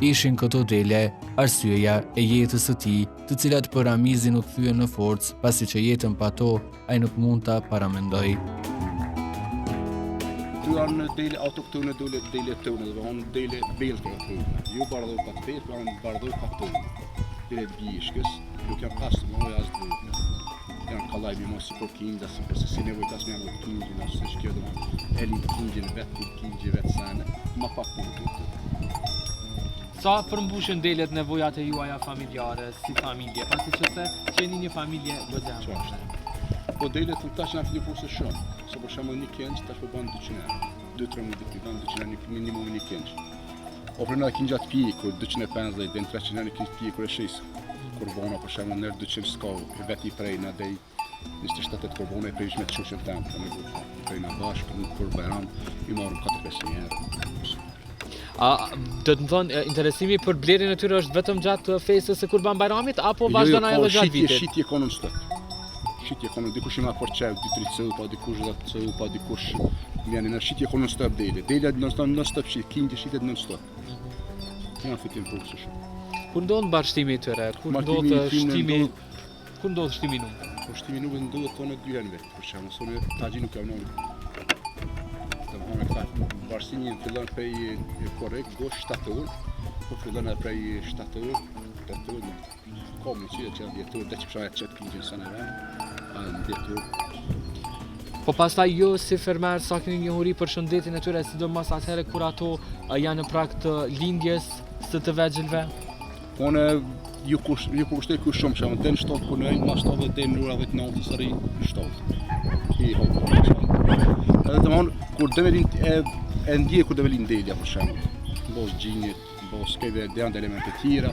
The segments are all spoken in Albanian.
ishin këto dele arsyeja e jetës së tij, të cilat për Ramizin u kthyen në forcë, pasi që jetën pa to ai nuk mund ta paramendoj. Tu janë dele autoktone, dele tone, dhe janë dele belke tone. Jo bardhë pa të janë bardhë pa tone. Dele bishkës, nuk janë pasë më as dhe janë kallaj më mos për kinda, sepse si nevojtas më janë kinda, se kjo do elin kinda vetë kinda vetë sana, më pak punë. Sa përmbushin delet nevojat e juaja familjare, si familje, pasi që se qeni një familje gëzëm? Po delet të tash janë fillu se shumë, se për shembull një këngë tash po bën 200 euro. 2-3 mundi të bën 200 euro minimum një këngë. Ofrën edhe këngë të pikur 250 deri në 300 euro këngë të pikur e shis. Kurbona për shembull në 200 sko, vetë i prej na dei 27 kurbona e prej me çuçën tam, në prej na bashkë në kur Bajram i morëm 4-500 euro. Do të thonë interesimi për blerjen e tyre është vetëm gjatë festës së Kurban Bajramit apo vazhdon edhe gjatë vitit? Shitje konon stop. Shitje konon dikush ima për çaj 2-3 cë, pa dikush 10 cë, pa dikush vjen në shitje konon stop dele. Dele non stop shit, kingi shitet non stop. Ja fitim pushë shumë. Kur ndodh bashkëtimi i tyre? Kur ndodh shtimi? Kur ndodh shtimi nuk? Po shtimi nuk ndodh tonë 2 herë vetë, për shembull, sonë taxhi nuk ka vënë. Bashkëtimi fillon prej korrekt go shtator, po fillon edhe prej shtator, tetor. Komë që vjetur dhe që pëshaja qëtë këngjën së në vend, vjetur. Po pastaj jo si fermer sa keni njohuri për shëndetin e tyre, sidomos atëherë kur ato janë në prag të lindjes së të vegjëlve? Po në ju kushtoj ku shumë që den shtot punojnë, ma shtot dhe den në orave të natës sëri shtot. I hopë. Edhe të mon, kur demelin e ndje kur demelin delja për shemë, bos gjinjit, bos keve dhe janë elemente tjera,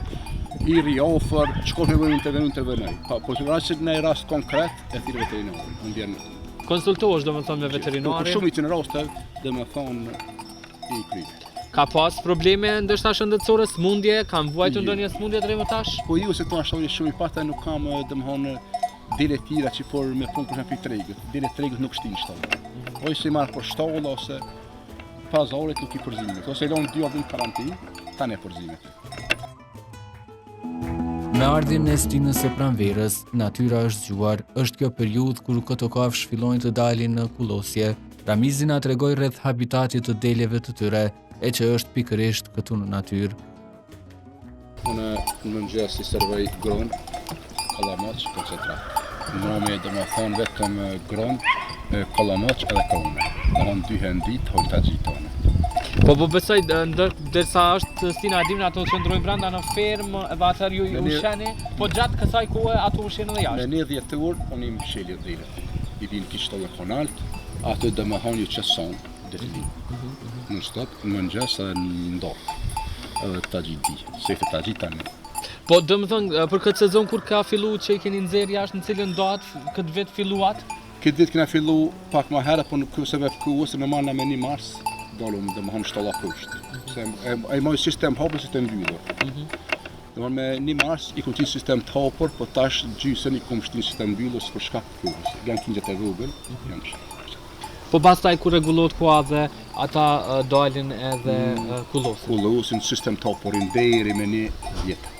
i riofër, qëkosh me vëjnë intervenoj. Po të rrasë në rast konkret, e thirë veterinari, në ndjerë. Konsultohesh do më thonë me veterinari? Për shumë i të në raste, dhe me thonë i kryve. Ka pas probleme ndështë shëndetësore, smundje, kam vuajtur ndonjë smundje të remë tash? Po ju se të ashtë shumë i pata nuk kam dhe më thonë dele tira që por me punë për shempi tregët. Dele tregët nuk shtin shtollë. Ose i marrë për shtollë, ose pazarit nuk i përzimit. Ose i lonë 2 avdhin karantin, ta ne përzimit. Me ardhjen e stinës së pranverës, natyra është zgjuar, është kjo periudhë kur këto kafshë fillojnë të dalin në kullosje. Ramizi na tregoi rreth habitatit të deleve të tyre, e që është pikërisht këtu në natyrë. Unë në mëngjes i servoj gron, kallamoq, koncentrat. Nëme dhe më thonë vetëm gron, kallamoq edhe krone. Në rënë 2 herë në ditë, hojta gjitonë. Po besoj, dërsa është stina e dimnë ato qëndrojnë brenda në fermë, edhe atëherë ju usheni, po gjatë kësaj kohë ato ushenë edhe jashtë. Me 10 orë, unë i më sheli dhejlet. I vinë kishtollë konalt, ato dhe më hanë ju qëson, dhe të vinë. Në stop, në mëngjes edhe në ndorë, edhe të gjit di, se të gjit tani. Po do më thënë, për këtë sezon kur ka fillu që i keni nxerë jashtë, në cilën datë këtë vetë filluat? Këtë ditë kena fillu pak ma herë, po në këseve ose në marna me 1 mars, dalëm dhe më hanë shtalla poshtë. E mojë sistem hapër, sistem mbyllur. Dhe me 1 mars i kom qenë sistem të hapër, po tash gjysën i kom shtinë sistem mbyllur për shkak të kohës. Janë kingjët e vogël, janë shkak. Po pastaj kur rregullot koha dhe ata dalin edhe kullosin. Kullosin sistem të hapërin deri me 1 vjetë.